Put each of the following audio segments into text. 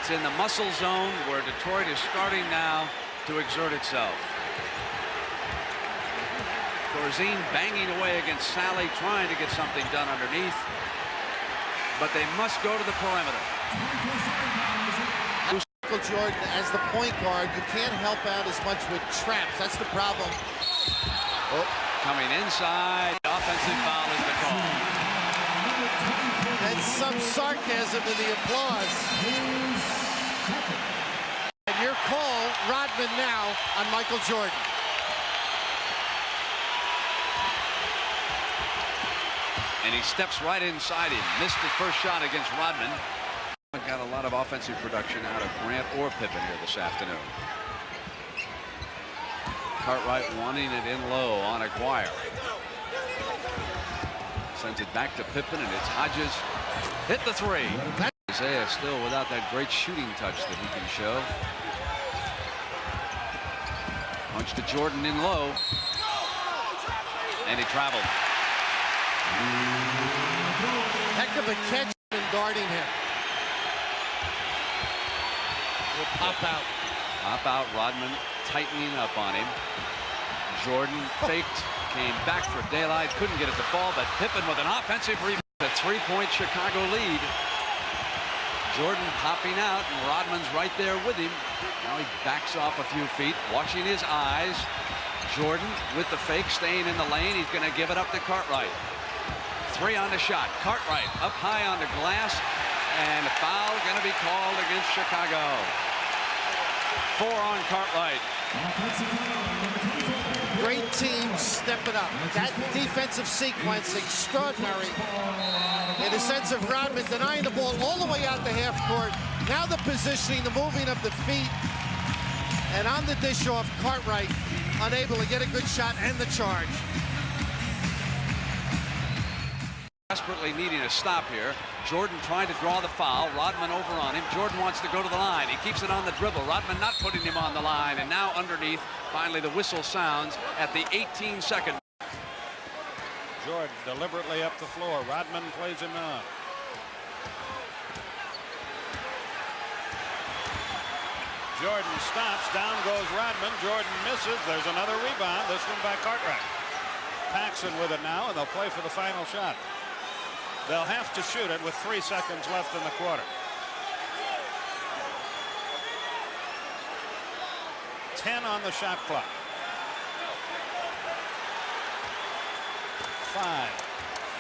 It's in the muscle zone where Detroit is starting now to exert itself. Corzine banging away against Sally, trying to get something done underneath. But they must go to the perimeter. Michael Jordan, as the point guard, you can't help out as much with traps. That's the problem. Oh, coming inside. Offensive foul is the call. And some sarcasm in the applause. And your call, Rodman, now on Michael Jordan. And he steps right inside him. Missed his first shot against Rodman. Got a lot of offensive production out of Grant or Pippen here this afternoon. Cartwright wanting it in low on Aguirre. Sends it back to Pippen, and it's Hodges. Hit the three. Isaiah still without that great shooting touch that he can show. Punch to Jordan in low. And he traveled. Heck of a catch in guarding him. Will pop out. Pop out. Rodman tightening up on him. Jordan faked, came back for daylight, couldn't get it to fall, but Pippen with an offensive rebound. A 3-point Chicago lead. Jordan popping out, and Rodman's right there with him. Now he backs off a few feet, watching his eyes. Jordan with the fake, staying in the lane. He's going to give it up to Cartwright. 3 on the shot. Cartwright up high on the glass, and a foul going to be called against Chicago. 4 on Cartwright. Great team stepping up. That defensive sequence, extraordinary. In the sense of Rodman denying the ball all the way out to half court. Now the positioning, the moving of the feet. And on the dish off, Cartwright unable to get a good shot and the charge. Desperately needing a stop here. Jordan trying to draw the foul. Rodman over on him. Jordan wants to go to the line. He keeps it on the dribble. Rodman not putting him on the line. And now underneath, finally the whistle sounds at the 18-second. Jordan deliberately up the floor. Rodman plays him on. Jordan stops. Down goes Rodman. Jordan misses. There's another rebound. This one by Cartwright. Paxson with it now, and they'll play for the final shot. They'll have to shoot it with 3 seconds left in the quarter. 10 on the shot clock. 5,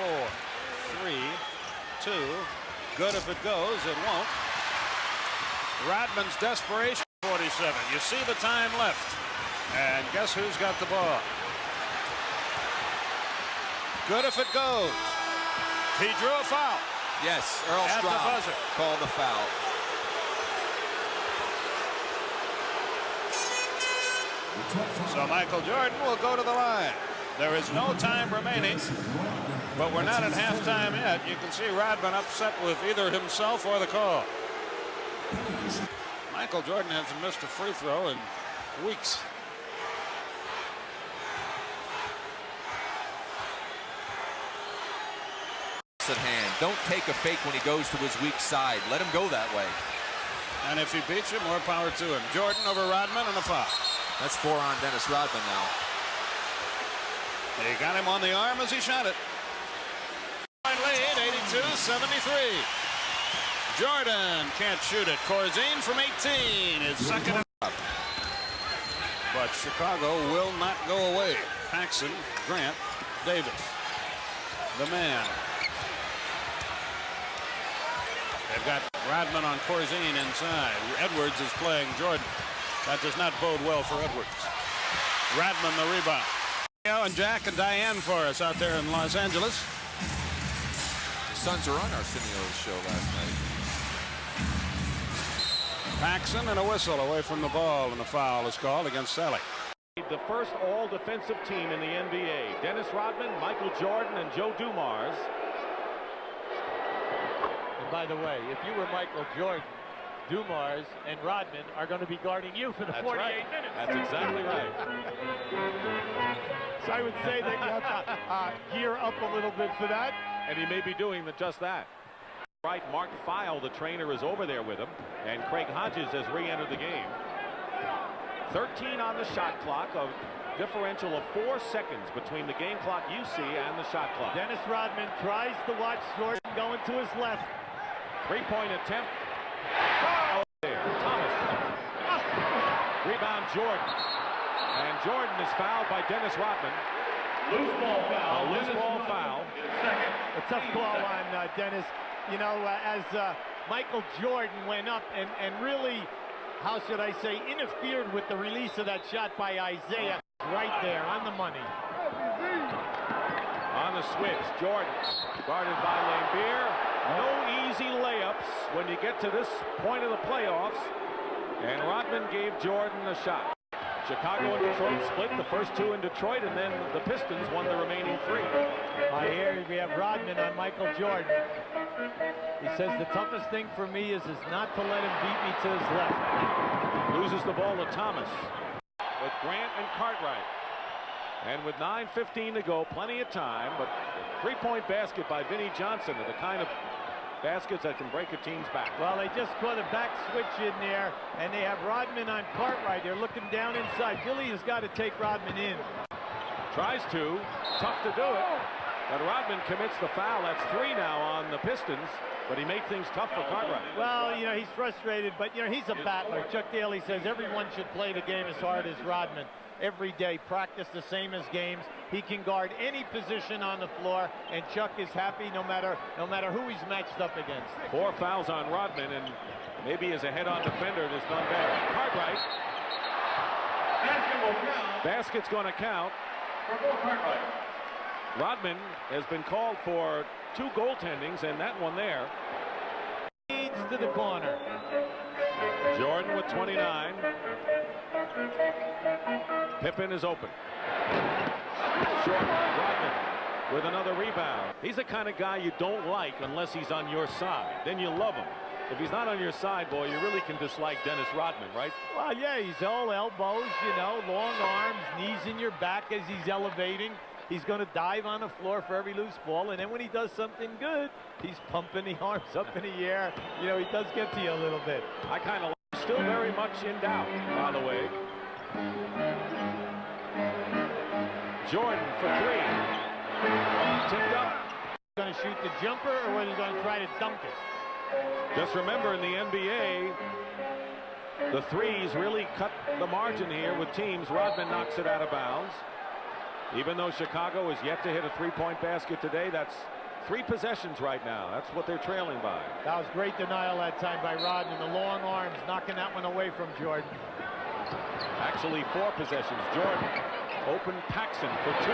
4, 3, 2. Good if it goes. It won't. Rodman's desperation. 47. You see the time left. And guess who's got the ball? Good if it goes. He drew a foul. Yes, Earl at Strom the buzzer. called the foul. So Michael Jordan will go to the line. There is no time remaining, but we're not at halftime yet. You can see Rodman upset with either himself or the call. Michael Jordan hasn't missed a free throw in weeks. At hand. Don't take a fake when he goes to his weak side. Let him go that way. And if he beats you, more power to him. Jordan over Rodman and a foul. That's 4 on Dennis Rodman now. He got him on the arm as he shot it. Lead, 82-73. Jordan can't shoot it. Corzine from 18 is second. But Chicago will not go away. Paxson, Grant, Davis. The man. They've got Rodman on Corzine inside. Edwards is playing Jordan. That does not bode well for Edwards. Rodman the rebound. And Jack and Diane for us out there in Los Angeles. The Suns were on Arsenio's show last night. Paxson and a whistle away from the ball, and the foul is called against Sally. The first all-defensive team in the NBA. Dennis Rodman, Michael Jordan, and Joe Dumars. And by the way, if you were Michael Jordan, Dumars and Rodman are going to be guarding you for the 48 minutes. That's exactly right. So I would say that you have to gear up a little bit for that. And he may be doing just that. Right, Mark Feil, the trainer, is over there with him, and Craig Hodges has re-entered the game. 13 on the shot clock, a differential of 4 seconds between the game clock you see and the shot clock. Dennis Rodman tries to watch Jordan going to his left. 3-point attempt. Oh, there. Thomas. Rebound Jordan. And Jordan is fouled by Dennis Rodman. Loose ball foul. A loose ball foul. A tough call on Dennis. You know, as Michael Jordan went up and really, how should I say, interfered with the release of that shot by Isaiah. Right there on the money. On the switch, Jordan guarded by Lambier. No easy layups when you get to this point of the playoffs. And Rodman gave Jordan a shot. Chicago and Detroit split, the first 2 in Detroit, and then the Pistons won the remaining 3. Here we have Rodman on Michael Jordan. He says the toughest thing for me is not to let him beat me to his left. Loses the ball to Thomas with Grant and Cartwright. And with 9:15 to go, plenty of time, but a 3-point basket by Vinnie Johnson are the kind of baskets that can break a team's back. Well, they just caught a back switch in there, and they have Rodman on Cartwright. They're looking down inside. Billy has got to take Rodman in. Tries to. Tough to do it. But Rodman commits the foul. That's 3 now on the Pistons, but he made things tough for Cartwright. Well, you know, he's frustrated, but, you know, he's a battler. Chuck Daly says everyone should play the game as hard as Rodman. Every day, practice the same as games. He can guard any position on the floor, and Chuck is happy no matter who he's matched up against. 4 fouls on Rodman, and maybe as a head-on defender, it is done better. Cartwright. Basket's going to count. Rodman has been called for 2 goaltendings, and that one there. Leads to the corner. Jordan with 29. Pippen is open. Short. Rodman with another rebound. He's the kind of guy you don't like unless he's on your side. Then you love him. If he's not on your side, boy, you really can dislike Dennis Rodman, right? Well, yeah, he's all elbows, you know, long arms, knees in your back as he's elevating. He's going to dive on the floor for every loose ball, and then when he does something good, he's pumping the arms up in the air. You know, he does get to you a little bit. I kind of like, still very much in doubt, by the way. Jordan for 3. Tipped up. Going to shoot the jumper, or whether he's going to try to dunk it. Just remember, in the NBA, the threes really cut the margin here with teams. Rodman knocks it out of bounds. Even though Chicago is yet to hit a 3-point basket today, that's 3 possessions right now. That's what they're trailing by. That was great denial that time by Rodman. The long arms knocking that one away from Jordan. Actually, 4 possessions. Jordan, open Paxson for 2.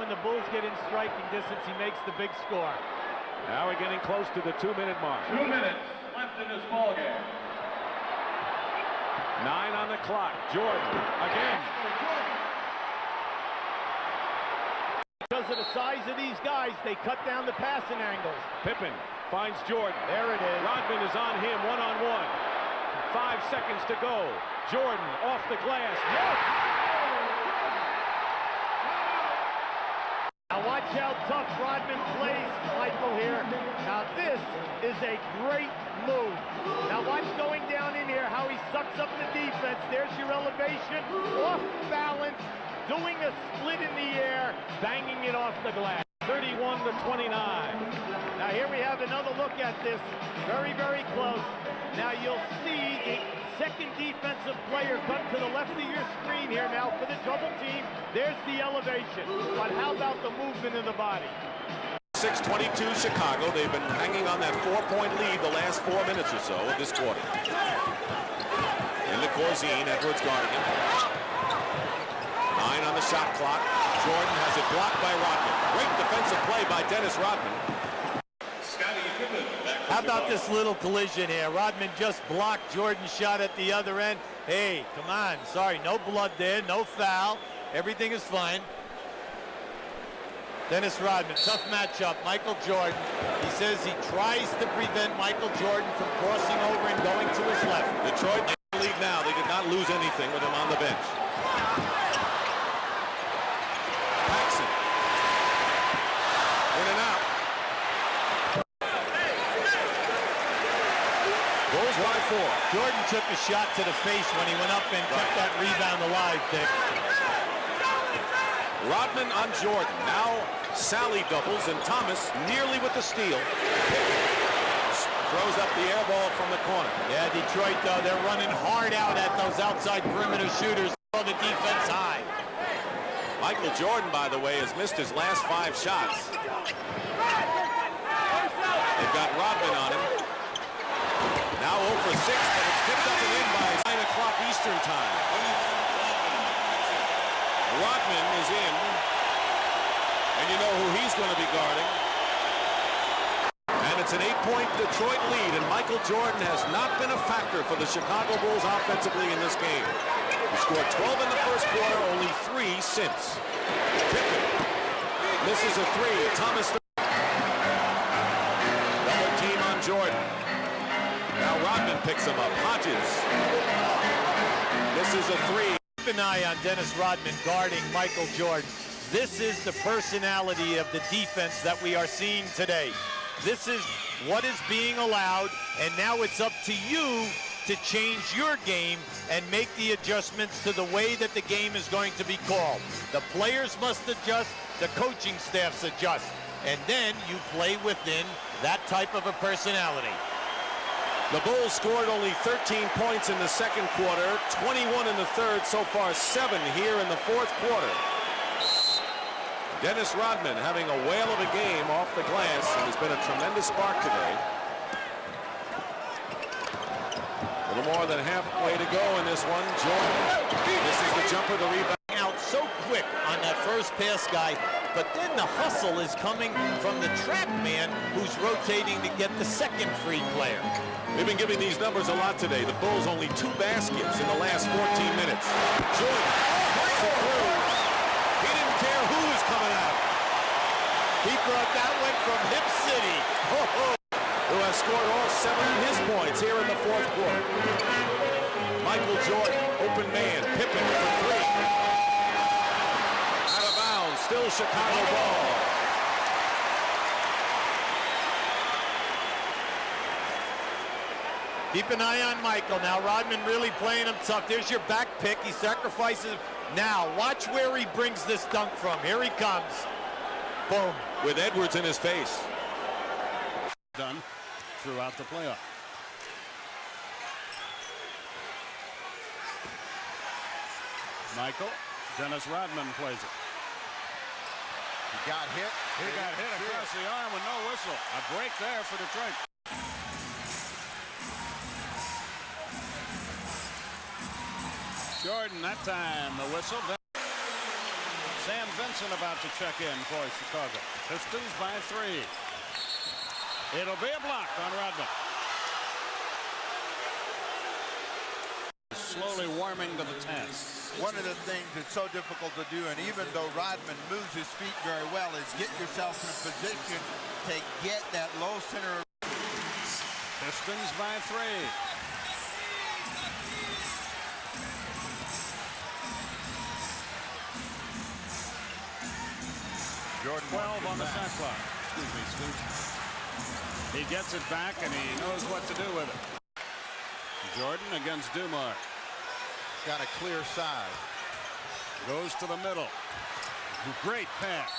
When the Bulls get in striking distance, he makes the big score. Now we're getting close to the 2-minute mark. 2 minutes left in this ball game. 9 on the clock. Jordan again. Because of the size of these guys, they cut down the passing angles. Pippen finds Jordan. There it is. Rodman is on him one-on-one. 5 seconds to go. Jordan off the glass. Yes! Now watch how tough Rodman plays, Michael, here. Now this is a great move. Now watch going down in here how he sucks up the defense. There's your elevation. Off balance. Doing a split in the air, banging it off the glass. 31 to 29. Now here we have another look at this. Very, very close. Now you'll see the second defensive player come to the left of your screen here now for the double team. There's the elevation. But how about the movement of the body? 6:22 Chicago. They've been hanging on that 4-point lead the last 4 minutes or so of this quarter. In the Corzine, Edwards guarding him. 9 on the shot clock. Jordan has it blocked by Rodman. Great defensive play by Dennis Rodman. How about this little collision here? Rodman just blocked Jordan's shot at the other end. Hey, come on. Sorry, no blood there, no foul. Everything is fine. Dennis Rodman, tough matchup. Michael Jordan. He says he tries to prevent Michael Jordan from crossing over and going to his left. Detroit in the lead now. They did not lose anything with him on the bench. Paxson. In and out. 4. Jordan took a shot to the face when he went up and kept that rebound alive, Dick. Rodman on Jordan. Now Sally doubles, and Thomas nearly with the steal. Throws up the air ball from the corner. Yeah, Detroit, though, they're running hard out at those outside perimeter shooters. Throw the defense high. Michael Jordan, by the way, has missed his last 5 shots. They've got Rodman on him. Now 0 for 6, but it's picked up and in by 9 o'clock Eastern time. Rodman is in, and you know who he's going to be guarding. And it's an 8-point Detroit lead, and Michael Jordan has not been a factor for the Chicago Bulls offensively in this game. He scored 12 in the first quarter, only 3 since. Pippen misses a 3. Thomas double team on Jordan. Now Rodman picks him up. Hodges misses a 3. Keep an eye on Dennis Rodman guarding Michael Jordan. This is the personality of the defense that we are seeing today. This is what is being allowed, and now it's up to you to change your game and make the adjustments to the way that the game is going to be called. The players must adjust, the coaching staffs adjust, and then you play within that type of a personality. The Bulls scored only 13 points in the second quarter, 21 in the third, so far 7 here in the fourth quarter. Dennis Rodman having a whale of a game off the glass, and has been a tremendous spark today. A little more than halfway to go in this one. Jordan, this is the jumper, the rebound. Out so quick on that first pass guy, but then the hustle is coming from the trap man who's rotating to get the second free player. We've been giving these numbers a lot today. The Bulls only 2 baskets in the last 14 minutes. Jordan puts it through. He didn't care who was coming out. He brought that one from Hip City. Who has scored all 7 of his points here in the fourth quarter. Michael Jordan, open man, Pippen for 3. Out of bounds, still Chicago ball. Keep an eye on Michael. Now Rodman really playing him tough. There's your back pick. He sacrifices. Now watch where he brings this dunk from. Here he comes. Boom. With Edwards in his face. Done throughout the playoff. Michael, Dennis Rodman plays it. He got hit. He got hit across the arm with no whistle. A break there for Detroit. Jordan that time, the whistle. Sam Vincent about to check in for Chicago. Pistons by 3. It'll be a block on Rodman. Slowly warming to the task. One of the things that's so difficult to do, and even though Rodman moves his feet very well, is get yourself in a position to get that low center. Pistons by 3. Jordan 12 on the shot clock. Excuse me, Steve. He gets it back, and he knows what to do with it. Jordan against Dumars. got a clear side. Goes to the middle. Great pass.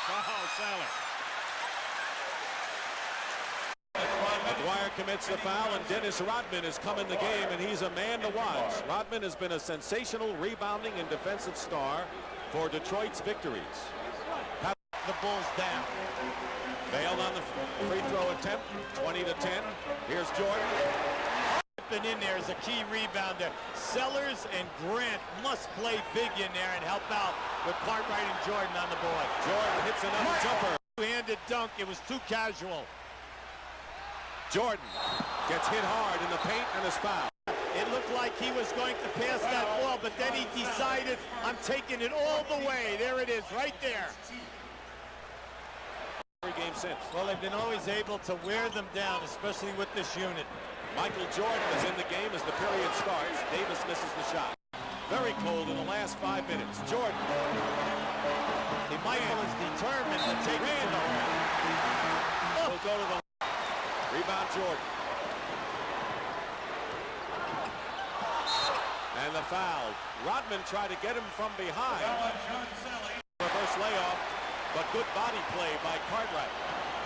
Foul, Sally. McGuire commits the foul, and Dennis Rodman has come in the game, and he's a man to watch. Rodman has been a sensational rebounding and defensive star for Detroit's victories. The Bulls down. Failed on the free throw attempt, 20-10. Here's Jordan. In there is a key rebounder. Sellers and Grant must play big in there and help out with Cartwright and Jordan on the board. Jordan hits another jumper. Two-handed dunk. It was too casual. Jordan gets hit hard in the paint and is fouled. It looked like he was going to pass that ball, but then he decided, I'm taking it all the way. There it is, right there. Every game since. Well, they've been always able to wear them down, especially with this unit. Michael Jordan is in the game as the period starts. Davis misses the shot. Very cold in the last 5 minutes. Jordan. Michael is determined to take it to the rim. Will go to the rebound. Jordan. and a foul. Rodman tried to get him from behind. Reverse layoff, but good body play by Cartwright.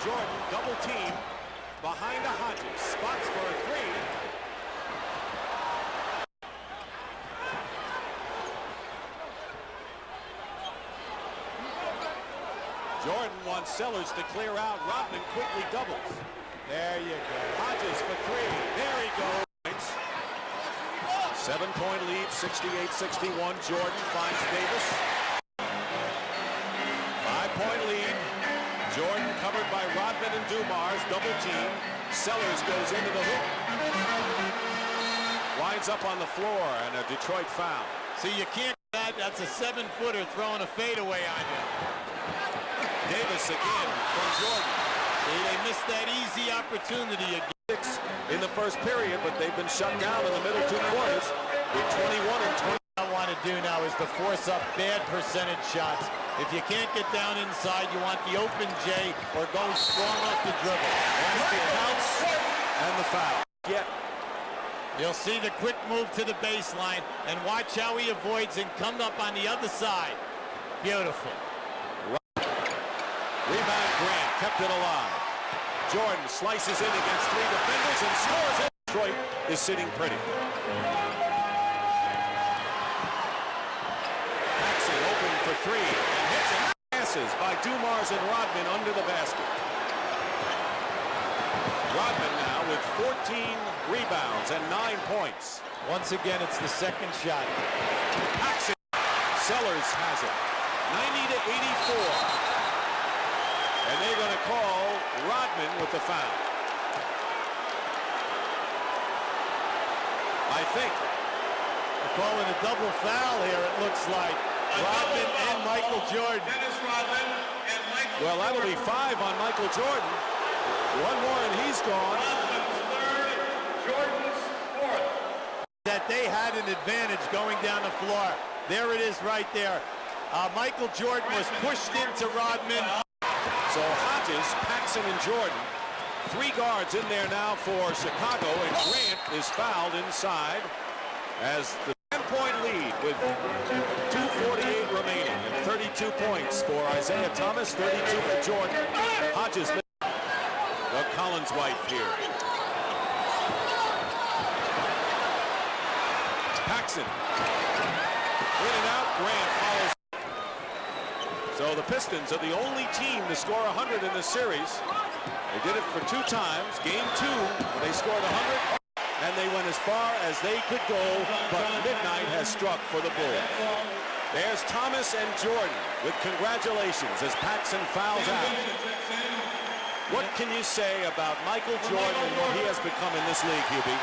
Jordan double team behind the Hodges. Spots for a three. Jordan wants Sellers to clear out. Rodman quickly doubles. There you go. Hodges for three. There he goes. 7-point lead, 68-61. Jordan finds Davis. 5-point lead. Jordan covered by Rodman and Dumars. Double team. Sellers goes into the hoop. Winds up on the floor and a Detroit foul. See, you can't do that. That's a 7-footer throwing a fadeaway on you. Davis again from Jordan. See, they missed that easy opportunity again. In the first period, but they've been shut down in the middle two quarters with 21 and 20. What I want to do now is to force up bad percentage shots. If you can't get down inside, you want the open J or go strong off the dribble. Basket counts and the foul. Yeah. You'll see the quick move to the baseline and watch how he avoids and comes up on the other side. Beautiful. Rebound Grant kept it alive. Jordan slices in against three defenders and scores it. Detroit is sitting pretty. Paxson open for three and hits it. Passes by Dumars and Rodman under the basket. Rodman now with 14 rebounds and 9 points. Once again, it's the second shot. Paxson. Sellers has it. 90-84. And they're going to call Rodman with the foul. I think. They're calling a double foul here, it looks like. Rodman and Michael Jordan. Well, that'll be 5 on Michael Jordan. One more and he's gone. Jordan's fourth. That they had an advantage going down the floor. There it is right there. Michael Jordan was pushed into Rodman. So Hodges, Paxson, and Jordan, 3 guards in there now for Chicago, and Grant is fouled inside as the 10-point lead with 2:48 remaining and 32 points for Isaiah Thomas, 32 for Jordan. Hodges, the Collins wife here. Paxson, in and out, Grant follows. So the Pistons are the only team to score 100 in this series. They did it for 2 times. Game 2, they scored 100, and they went as far as they could go, but midnight has struck for the Bulls. There's Thomas and Jordan with congratulations as Paxson fouls out. What can you say about Michael Jordan and what he has become in this league, Hubie?